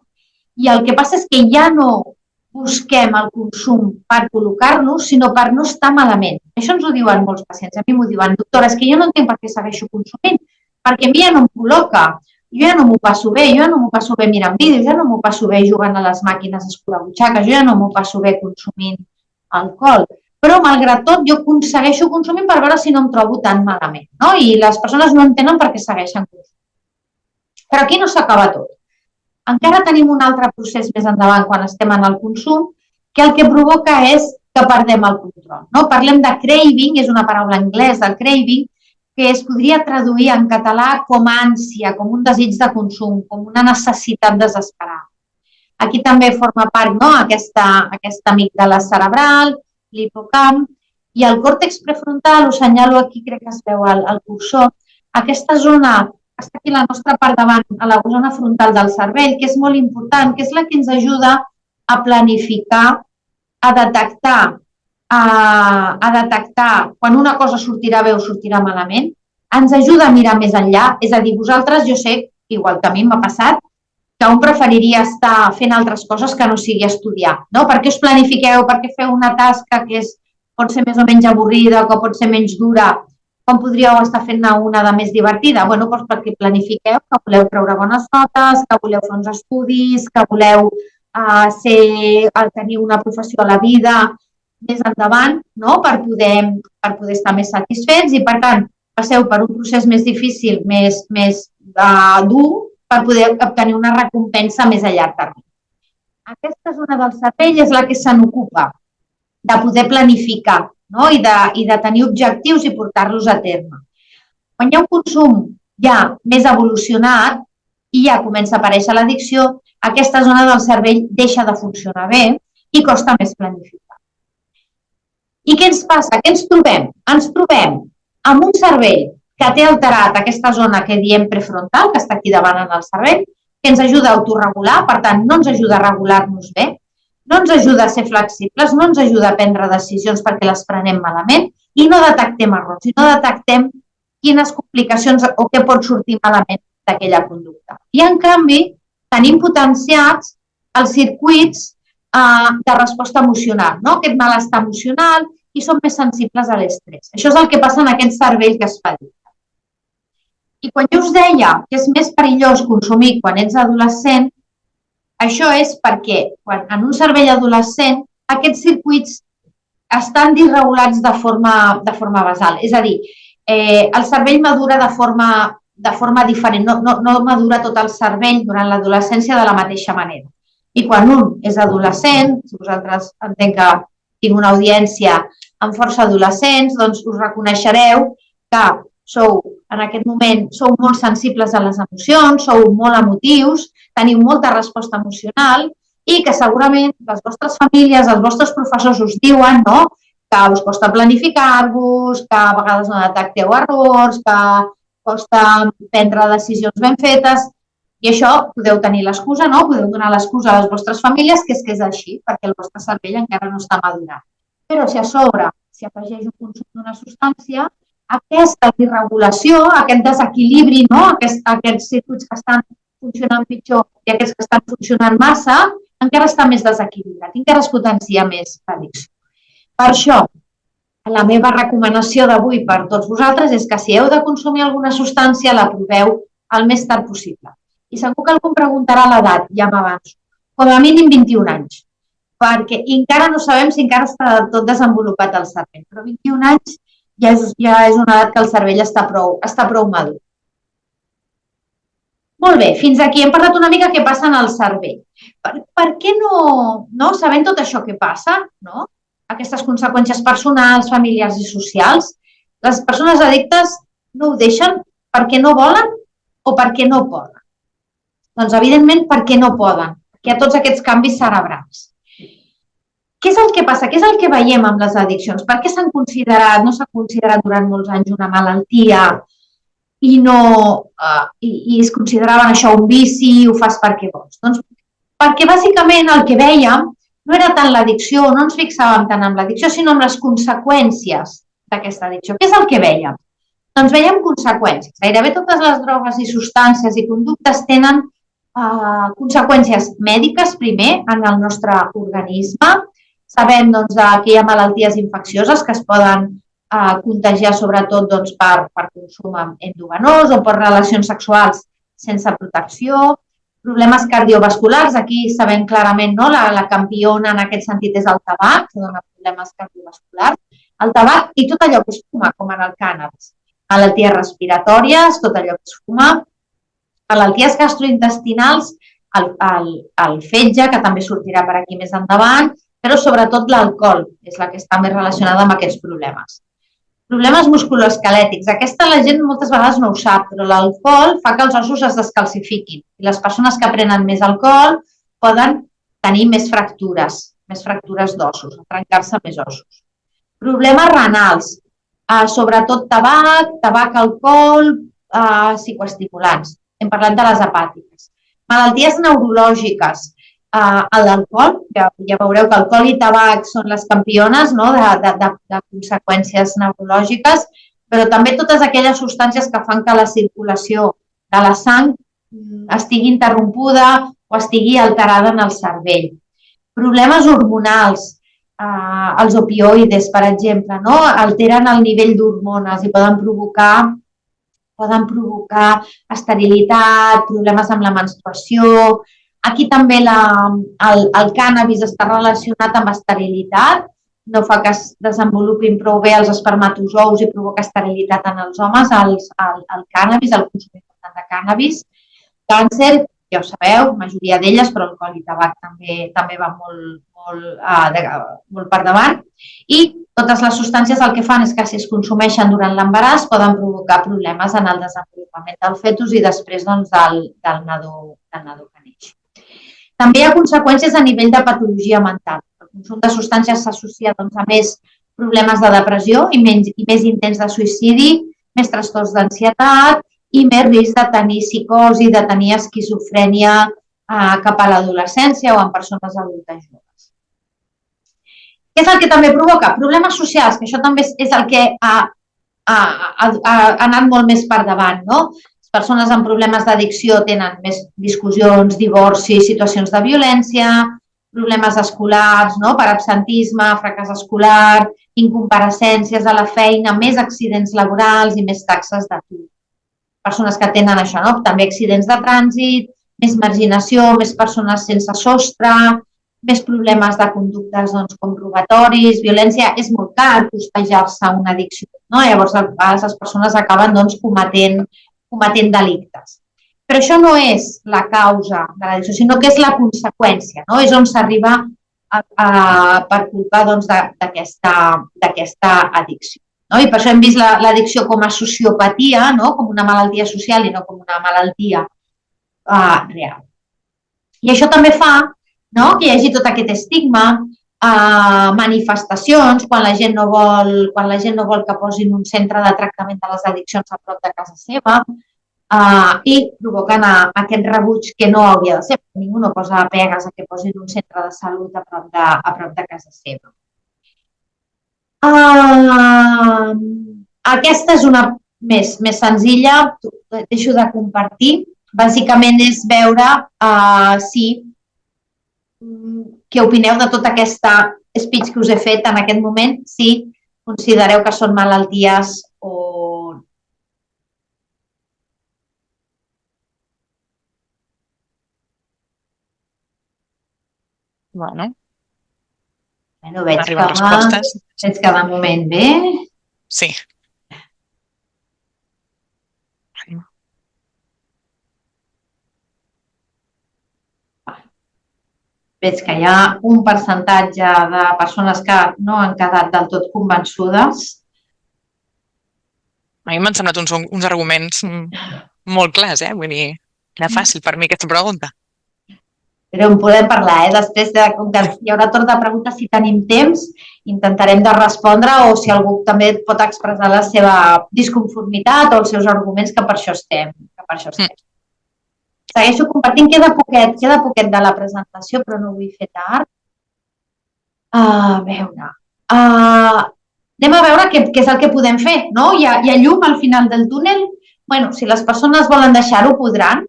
i el que passa és que ja no busquem el consum per col·locar-nos, sinó per no estar malament. Això ens ho diuen molts pacients. A mi m'ho diuen, doctora, és que jo no entenc per què segueixo consumint, perquè a mi ja no em col·loca. Jo ja no m'ho passo bé, mirant vídeos, jo ja no m'ho passo bé jugant a les màquines escurabutxaques, jo ja no m'ho passo bé consumint alcohol. Però, malgrat tot, jo segueixo consumint per veure si no em trobo tan malament. No? I les persones no entenen per què segueixen consumint. Però aquí no s'acaba tot. Encara tenim un altre procés més endavant quan estem en el consum, que el que provoca és que perdem el control. No? Parlem de craving, és una paraula anglesa, el craving, que es podria traduir en català com ànsia, com un desig de consum, com una necessitat desesperada. Aquí també forma part, no?, aquesta amígdala cerebral, l'hipocamp, i el còrtex prefrontal, us senyalo aquí, crec que es veu el cursor, aquesta zona està aquí a la nostra part davant, a la zona frontal del cervell, que és molt important, que és la que ens ajuda a planificar, a detectar quan una cosa sortirà bé o sortirà malament, ens ajuda a mirar més enllà, és a dir, vosaltres, jo sé, igual que a mi m'ha passat, que un preferiria estar fent altres coses que no sigui estudiar, no? Per què us planifiqueu, per què feu una tasca que pot ser més o menys avorrida, que pot ser menys dura, com podríeu estar fent-ne una de més divertida? Doncs perquè planifiqueu que voleu treure bones notes, que voleu fer uns estudis, que voleu tenir una professió a la vida. més endavant, no? per poder estar més satisfets i, per tant, passeu per un procés més difícil, més dur, per poder obtenir una recompensa més a llarg termini. Aquesta zona del cervell és la que se n'ocupa de poder planificar, no? I de tenir objectius i portar-los a terme. Quan hi ha un consum ja més evolucionat i ja comença a aparèixer l'addicció, aquesta zona del cervell deixa de funcionar bé i costa més planificar. I què ens passa? Què ens trobem? Ens trobem amb un cervell que té alterat aquesta zona que diem prefrontal, que està aquí davant en el cervell, que ens ajuda a autorregular, per tant, no ens ajuda a regular-nos bé, no ens ajuda a ser flexibles, no ens ajuda a prendre decisions perquè les prenem malament i no detectem errors, i no detectem quines complicacions o què pot sortir malament d'aquella conducta. I, en canvi, tenim potenciats els circuits de resposta emocional, no? Aquest malestar emocional, i som més sensibles a l'estrès. Això és el que passa en aquest cervell que es fa dir. I quan jo us deia que és més perillós consumir quan ets adolescent, això és perquè quan en un cervell adolescent aquests circuits estan disregulats de forma basal. És a dir, el cervell madura de forma diferent, no madura tot el cervell durant l'adolescència de la mateixa manera. I quan un és adolescent, si vosaltres entenc que tinc una audiència amb força adolescents, doncs us reconeixereu que en aquest moment sou molt sensibles a les emocions, sou molt emotius, teniu molta resposta emocional i que segurament les vostres famílies, els vostres professors us diuen, no?, que us costa planificar-vos, que a vegades no detecteu errors, que costa prendre decisions ben fetes, i això podeu tenir l'excusa, no? Podeu donar l'excusa a les vostres famílies que és així, perquè el vostre cervell encara no està madurat. Però si a sobre s'hi afegeix un consum d'una substància, aquesta disregulació, aquest desequilibri, no? Aquests circuits que estan funcionant pitjor i aquests que estan funcionant massa, encara està més desequilibrat, encara es potencia més l'addicció. Per això, la meva recomanació d'avui per tots vosaltres és que si heu de consumir alguna substància, la proveu el més tard possible. I segur que algú em preguntarà l'edat, ja m'avanço, com a mínim 21 anys, perquè encara no sabem si encara està tot desenvolupat el cervell, però 21 anys ja és una edat que el cervell està prou madur. Molt bé, fins aquí hem parlat una mica què passa en el cervell. Per què no, sabent tot això que passa, no? Aquestes conseqüències personals, familiars i socials, les persones addictes no ho deixen perquè no volen o perquè no poden? Doncs, evidentment, perquè no poden, perquè hi ha tots aquests canvis cerebrals. Què és el que passa? Què és el que veiem amb les addiccions? Per què no s'ha considerat durant molts anys una malaltia i es consideraven això un vici, ho fas perquè vols? Doncs perquè, bàsicament, el que vèiem no era tant l'addicció, no ens fixàvem tant en l'addicció, sinó en les conseqüències d'aquesta addicció. Què és el que vèiem? Doncs veiem conseqüències. Gairebé totes les drogues i substàncies i conductes tenen conseqüències mèdiques, primer, en el nostre organisme. Sabem que hi ha malalties infeccioses que es poden contagiar sobretot per consum endovenós o per relacions sexuals sense protecció, problemes cardiovasculars, aquí sabem clarament, no? La campiona en aquest sentit és el tabac, que dona problemes cardiovasculars, el tabac i tot allò que es fuma, com en el cànnabis, malalties respiratòries, tot allò que es fuma, malalties gastrointestinals, el fetge, que també sortirà per aquí més endavant, però sobretot l'alcohol és la que està més relacionada amb aquests problemes. Problemes musculoesquelètics. Aquesta la gent moltes vegades no ho sap, però l'alcohol fa que els ossos es descalcifiquin. I les persones que prenen més alcohol poden tenir més fractures d'ossos, trencar-se més ossos. Problemes renals, sobretot tabac, alcohol, psicoestimulants. Hem parlat de les hepàtiques. Malalties neurològiques. L'alcohol, ja veureu que alcohol i tabac són les campiones de conseqüències neurològiques, però també totes aquelles substàncies que fan que la circulació de la sang estigui interrompuda o estigui alterada en el cervell. Problemes hormonals, els opioides, per exemple, alteren el nivell d'hormones i poden provocar esterilitat, problemes amb la menstruació. Aquí també el cànnabis està relacionat amb esterilitat no fa que es desenvolupin prou bé els espermatozous i provoca esterilitat en els homes, el cànnabis, el consum important de cànnabis. Càncer, ja ho sabeu, majoria d'elles, però alcohol i tabac també va molt per davant. I totes les substàncies el que fan és que si es consumeixen durant l'embaràs poden provocar problemes en el desenvolupament del fetus i després del nadó que neix. També hi ha conseqüències a nivell de patologia mental. El consum de substàncies s'associa a més problemes de depressió i més intents de suïcidi, més trastorns d'ansietat i més risc de tenir psicosi, de tenir esquizofrènia cap a l'adolescència o en persones adultes joves. Què és el que també provoca? Problemes socials, que això també és el que ha anat molt més per davant, no? Les persones amb problemes d'addicció tenen més discussions, divorcis, situacions de violència, problemes escolars, per absentisme, fracàs escolar, incompareixences a la feina, més accidents laborals i més taxes d'atur. Persones que tenen això, també accidents de trànsit, més marginació, més persones sense sostre, més problemes de conductes com robatoris, violència. És molt car costejar-se una addicció. Llavors, a vegades les persones acaben cometent delictes. Però això no és la causa de l'addicció, sinó que és la conseqüència, és on s'arriba per culpa d'aquesta addicció. I per això hem vist l'addicció com a sociopatia, com una malaltia social i no com una malaltia real. I això també fa que hi hagi tot aquest estigma, manifestacions, quan la gent no vol que posin un centre de tractament de les addiccions a prop de casa seva, i provoquen aquest rebuig que no hauria de ser, perquè ningú no posa pegues a que posin un centre de salut a prop de casa seva. Aquesta és una més senzilla, deixo de compartir. Bàsicament és veure què opineu de tota aquesta speech que us he fet en aquest moment, si considereu que són malalties o no. Bueno, veig que de moment bé. Sí. Veig que hi ha un percentatge de persones que no han quedat del tot convençudes. A mi m'han semblat uns arguments molt clars, vull dir, era fàcil per mi aquesta pregunta. Però en podem parlar, després, com que hi haurà torn de preguntes, si tenim temps, intentarem de respondre o si algú també pot expressar la seva disconformitat o els seus arguments, que per això estem. Segueixo compartint, queda poquet de la presentació, però no ho vull fer tard. A veure... Anem a veure què és el que podem fer, no? Hi ha llum al final del túnel? Bé, si les persones volen deixar-ho, podran.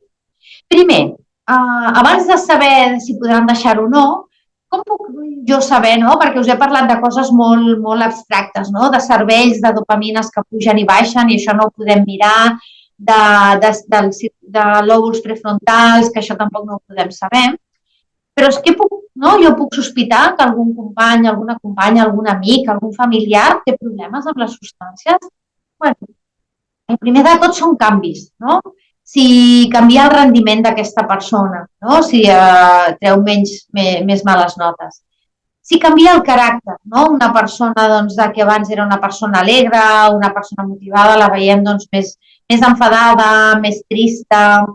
Primer, abans de saber si podran deixar-ho o no, com puc jo saber, perquè us he parlat de coses molt abstractes, de cervells, de dopamines que pugen i baixen, i això no ho podem mirar, de lòbuls prefrontals, que això tampoc no ho podem saber. Però és que jo puc sospitar que algun company, alguna companya, algun amic, algun familiar té problemes amb les substàncies. Bé, el primer de tot són canvis, Si canvia el rendiment d'aquesta persona, si treu més males notes. Si canvia el caràcter, una persona que abans era una persona alegre, una persona motivada, la veiem més enfadada, més trista.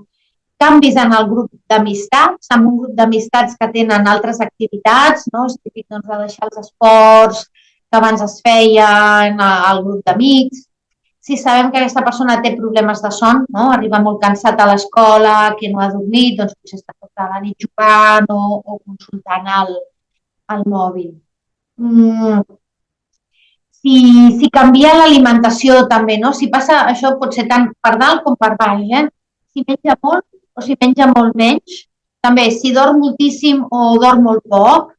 Canvis en el grup d'amistats, en un grup d'amistats que tenen altres activitats, és típic de deixar els esports que abans es feien al grup d'amics. Si sabem que aquesta persona té problemes de son, arriba molt cansat a l'escola, que no ha dormit, doncs potser està tota la nit jugant o consultant el mòbil. Si canvia l'alimentació també, si passa, això pot ser tant per dalt com per baix, si menja molt o si menja molt menys, també si dorm moltíssim o dorm molt poc,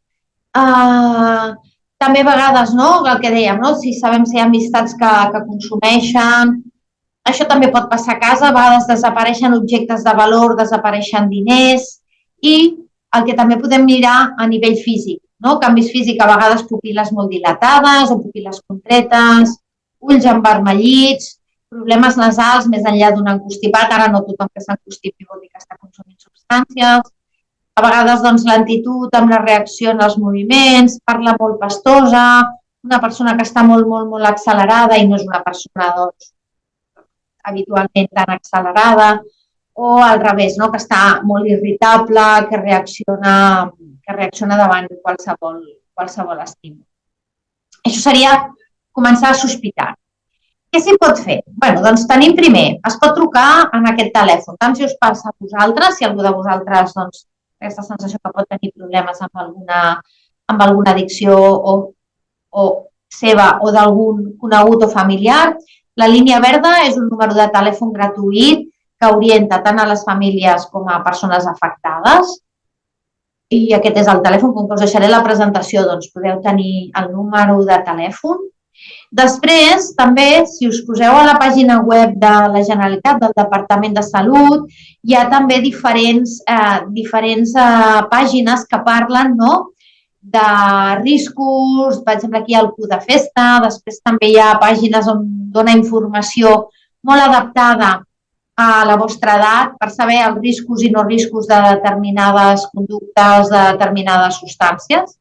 també a vegades, el que dèiem, si sabem si hi ha amistats que consumeixen, això també pot passar a casa, a vegades desapareixen objectes de valor, desapareixen diners i el que també podem mirar a nivell físic, no? Canvis físics, a vegades pupil·les molt dilatades o pupil·les contretes, ulls envermellits, problemes nasals més enllà d'un encostipat. Ara no tothom que s'encostipi vol dir que està consumint substàncies. A vegades doncs, lentitud amb la reacció en els moviments, parla molt pastosa, una persona que està molt, molt, molt accelerada i no és una persona doncs, habitualment tan accelerada, o al revés, no? Que està molt irritable, que reacciona davant de qualsevol estímul. Això seria començar a sospitar. Què s'hi pot fer? Bé, doncs tenim primer, es pot trucar en aquest telèfon, tant si us passa a vosaltres, si algú de vosaltres doncs, aquesta sensació que pot tenir problemes amb alguna addicció o seva o d'algun conegut o familiar. La línia verda és un número de telèfon gratuït que orienta tant a les famílies com a persones afectades. I aquest és el telèfon, com que us deixaré la presentació, doncs podeu tenir el número de telèfon. Després, també, si us poseu a la pàgina web de la Generalitat, del Departament de Salut, hi ha també diferents pàgines que parlen, no?, de riscos, per exemple, aquí hi ha el Q de Festa, després també hi ha pàgines on dona informació molt adaptada a la vostra edat per saber els riscos i no riscos de determinades conductes, de determinades substàncies.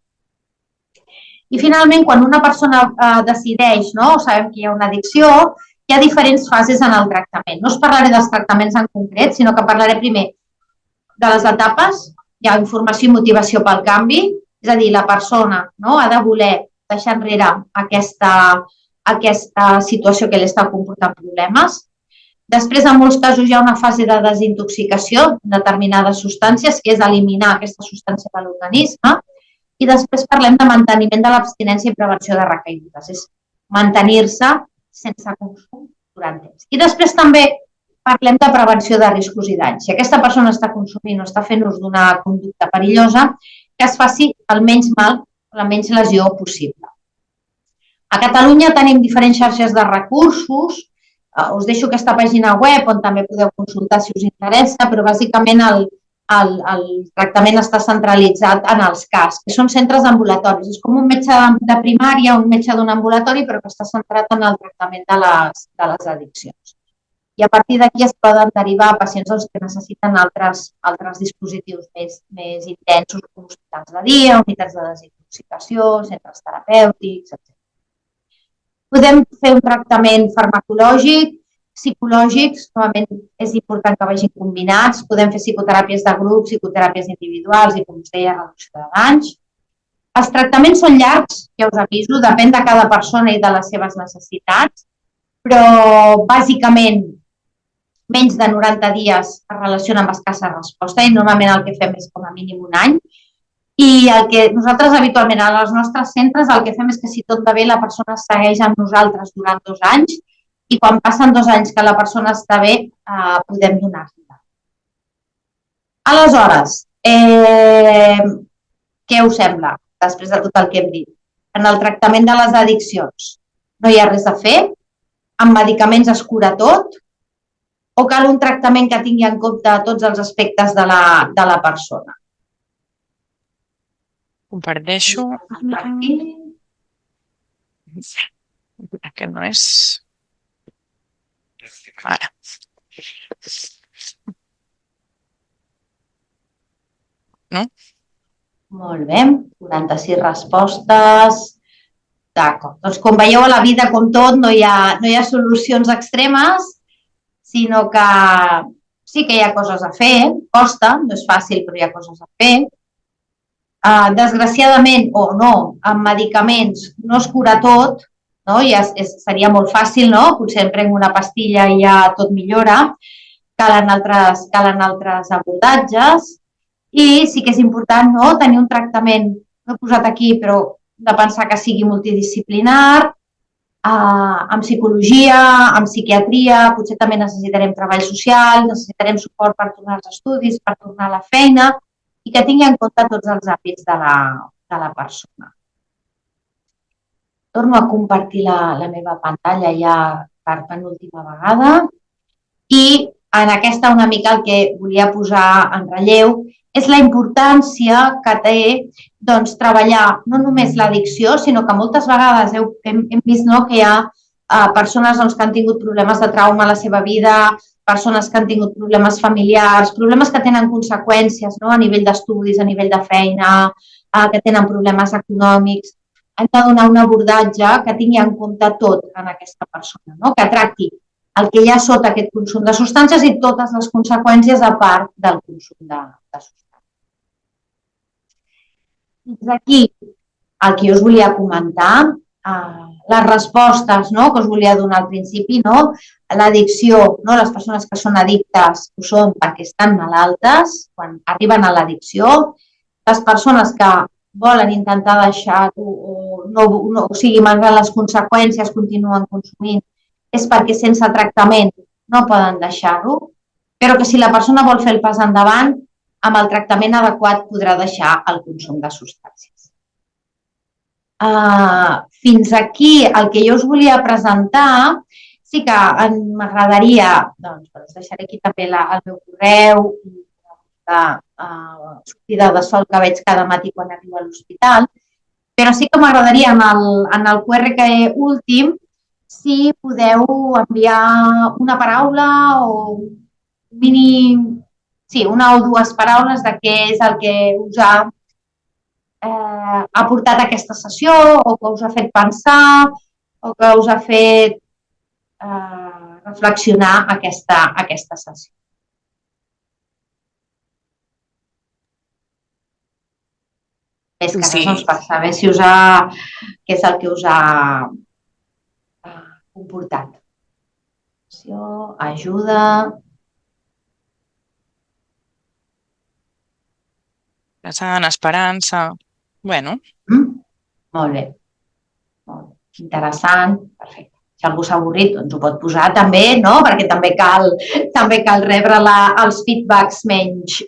I finalment, quan una persona decideix, no, sabem que hi ha una addicció, hi ha diferents fases en el tractament. No us parlaré dels tractaments en concret, sinó que parlaré primer de les etapes. Hi ha informació i motivació pel canvi, és a dir, la persona ha de voler deixar enrere aquesta situació que li està comportant problemes. Després, en molts casos, hi ha una fase de desintoxicació de determinades substàncies, que és eliminar aquesta substància de l'organisme. I després parlem de manteniment de l'abstinència i prevenció de recaigudes, és mantenir-se sense consum durant temps. I després també parlem de prevenció de riscos i danys. Si aquesta persona està consumint o està fent ús d'una conducta perillosa, que es faci el menys mal o la menys lesió possible. A Catalunya tenim diferents xarxes de recursos. Us deixo aquesta pàgina web on també podeu consultar si us interessa, però bàsicament el tractament està centralitzat en els CAS, que són centres ambulatoris. És com un metge de primària, un metge d'un ambulatori, però que està centrat en el tractament de les addiccions. I a partir d'aquí es poden derivar pacients que necessiten altres dispositius més intensos, com hospitals de dia, unitats de desintoxicació, centres terapèutics, etc. Podem fer un tractament farmacològic, psicològics, normalment és important que vagin combinats. Podem fer psicoteràpies de grup, psicoteràpies individuals i, com us deia, reducció de danys. Els tractaments són llargs, ja us aviso, depèn de cada persona i de les seves necessitats, però bàsicament menys de 90 dies es relaciona amb escassa resposta i normalment el que fem és com a mínim un any. I el que nosaltres habitualment als nostres centres el que fem és que si tot va bé la persona segueix amb nosaltres durant 2 anys i quan passen 2 anys que la persona està bé podem donar-la. Aleshores, què us sembla després de tot el que hem dit? En el tractament de les addiccions no hi ha res a fer? Amb medicaments es cura tot? O cal un tractament que tingui en compte tots els aspectes de la persona? Comparteixo. Aquest no és... Ara. No? Molt bé, 46 respostes. D'acord. Doncs com veieu a la vida, com tot, no hi ha solucions extremes, sinó que sí que hi ha coses a fer, costa, no és fàcil, però hi ha coses a fer. Desgraciadament, o no, amb medicaments no es cura tot, no? Seria molt fàcil, no? Potser em prenc una pastilla i ja tot millora. Calen altres abordatges i sí que és important tenir un tractament, no he posat aquí, però de pensar que sigui multidisciplinar, amb psicologia, amb psiquiatria, potser també necessitarem treball social, necessitarem suport per tornar als estudis, per tornar a la feina i que tingui en compte tots els àmbits de la persona. Torno a compartir la meva pantalla ja per penúltima vegada i en aquesta una mica el que volia posar en relleu és la importància que té treballar no només l'addicció, sinó que moltes vegades hem vist que hi ha persones que han tingut problemes de trauma a la seva vida, persones que han tingut problemes familiars, problemes que tenen conseqüències a nivell d'estudis, a nivell de feina, que tenen problemes econòmics. Hem de donar un abordatge que tingui en compte tot en aquesta persona, que tracti el que hi ha sota aquest consum de substàncies i totes les conseqüències a part del consum de substàncies. Fins aquí el que us volia comentar, les respostes que us volia donar al principi, l'addicció, les persones que són addictes ho són perquè estan malaltes, quan arriben a l'addicció, les persones que volen intentar deixar-ho o sigui, malgrat les conseqüències continuen consumint, és perquè sense tractament no poden deixar-ho, però que si la persona vol fer el pas endavant, amb el tractament adequat podrà deixar el consum de substàncies. Fins aquí el que jo us volia presentar. Sí que m'agradaria, us deixaré aquí també el meu correu i la sortida de sol que veig cada matí quan arribo a l'hospital, però sí que m'agradaria en el QR últim si podeu enviar una paraula o una o dues paraules de què és el que us ha portat a aquesta sessió o que us ha fet pensar o que us ha fet reflexionar aquesta sessió. És que per saber si què és el que us ha comportat. Ajuda. Interessant, esperança. Bueno. Molt bé. Interessant. Perfecte. Si algú s'ha avorrit, doncs ho pot posar també, perquè també cal rebre els feedbacks menys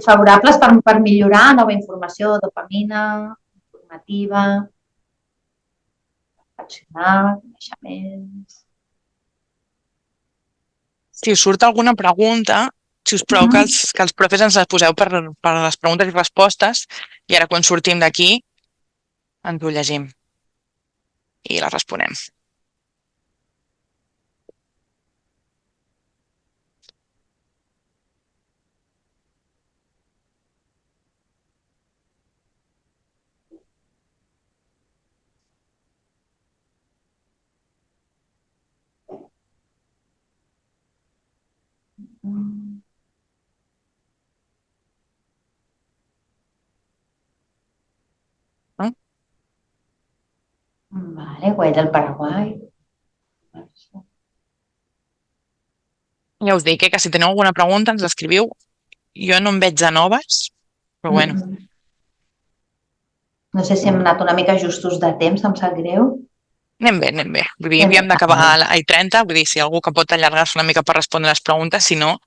favorables per millorar, nova informació, dopamina, informativa, reflexionar, coneixements. Si us surt alguna pregunta, si us plau que els profes ens les poseu per les preguntes i respostes i ara quan sortim d'aquí ens ho llegim i les responem. Vale, Güell del Paraguai. Ja us dic que si teniu alguna pregunta ens l'escriviu. Jo no en veig de noves, però bueno. No sé si hem anat una mica justos de temps, em sap greu. Anem bé. Vull dir, havíem d'acabar a i30, vull dir, si algú que pot allargar-se una mica per respondre les preguntes, si no,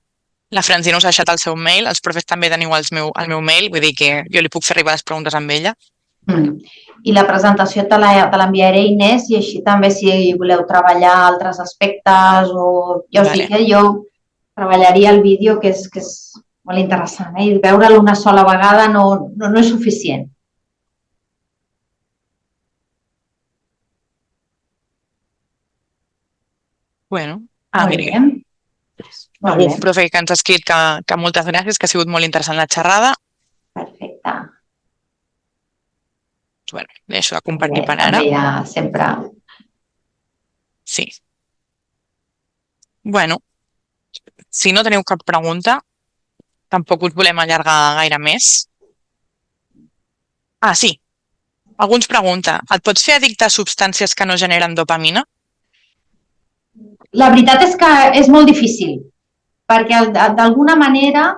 la Francina us ha deixat el seu mail, els profes també teniu el meu mail, vull dir que jo li puc fer arribar les preguntes amb ella. I la presentació te l'enviaré, Inés, i així també si voleu treballar altres aspectes o... Jo sí que jo treballaria el vídeo, que és molt interessant, i veure'l una sola vegada no és suficient. Bueno, mira. Algú, profe, que ens ha escrit que moltes gràcies, que ha sigut molt interessant la xerrada. Perfecte. Bueno, deixo de compartir per ara. També ja sempre... Sí. Bueno, si no teniu cap pregunta, tampoc us volem allargar gaire més. Sí. Algú ens pregunta, et pots fer addicte a substàncies que no generen dopamina? La veritat és que és molt difícil, perquè d'alguna manera,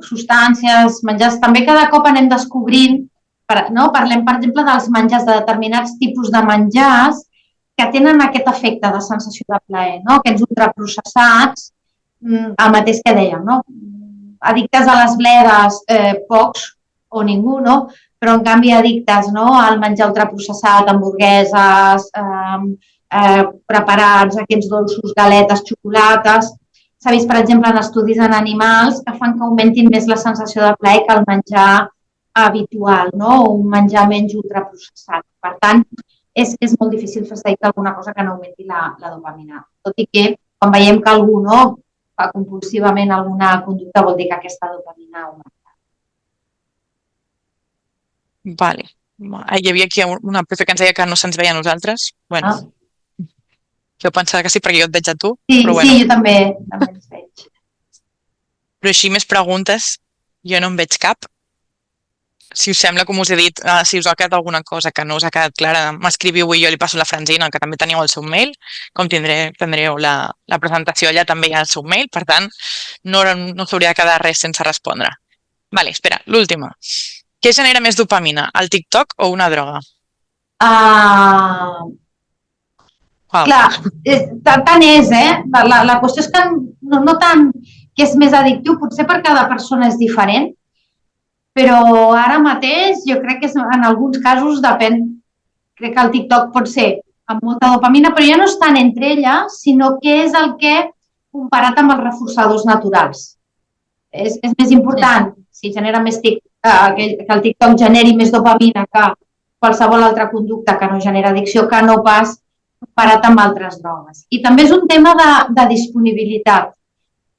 substàncies, menjars, també cada cop anem descobrint, parlem, per exemple, dels menjars, de determinats tipus de menjars que tenen aquest efecte de sensació de plaer, aquests ultraprocessats, el mateix que dèiem, addictes a les bledes, pocs o ningú, però en canvi addictes al menjar ultraprocessat, hamburgueses, preparats, aquests dolços, galetes, xocolates, s'ha vist, per exemple, en estudis en animals que fan que augmentin més la sensació de plaer que el menjar habitual, no? O un menjar menys ultraprocessat. Per tant, és molt difícil fer seguit alguna cosa que no augmenti la dopamina. Tot i que quan veiem que algú fa compulsivament alguna conducta vol dir que aquesta dopamina augmenta. Vale. Hi havia aquí una profe que ens deia que no se'ns veia a nosaltres. Bueno, jo pensava que sí perquè jo et veig a tu. Sí, però bueno. Sí, jo també ens veig. Però així més preguntes, jo no en veig cap. Si us sembla, com us he dit, si us ha quedat alguna cosa que no us ha quedat clara, m'escriviu i jo li passo la Francina, que també teniu el seu mail. Com tindreu la presentació, allà també hi ha el seu mail, per tant, no s'hauria de quedar res sense respondre. Vale, espera, l'última. Què genera més dopamina, el TikTok o una droga? Clar, tant és, La qüestió és que no tant que és més addictiu, potser per cada persona és diferent, però ara mateix jo crec que en alguns casos depèn. Crec que el TikTok pot ser amb molta dopamina, però ja no és tant entre elles, sinó que és el que comparat amb els reforçadors naturals. És més important si genera més que el TikTok generi més dopamina que qualsevol altra conducta que no genera addicció, que no pas comparat amb altres drogues. I també és un tema de disponibilitat.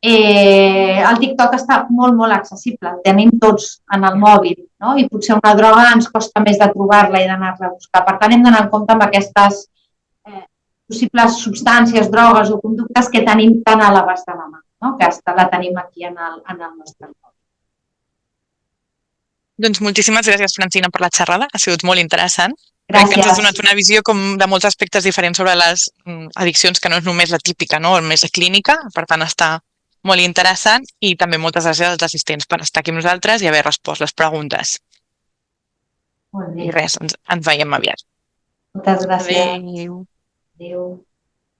El TikTok està molt, molt accessible, el tenim tots en el mòbil, no? I potser una droga ens costa més de trobar-la i d'anar-la a buscar. Per tant, hem d'anar en compte amb aquestes possibles substàncies, drogues o conductes que tenim tan a l'abast de la mà, no? Que la tenim aquí en el nostre mòbil. Doncs moltíssimes gràcies, Francina, per la xerrada. Ha sigut molt interessant. Gràcies. Crec que ens has donat una visió de molts aspectes diferents sobre les addiccions, que no és només la típica, no? O més la clínica. Per tant, està molt interessant, i també moltes gràcies als assistents per estar aquí amb nosaltres i haver respost les preguntes. Molt bé. I res, ens veiem aviat. Moltes gràcies. Adéu. Adéu.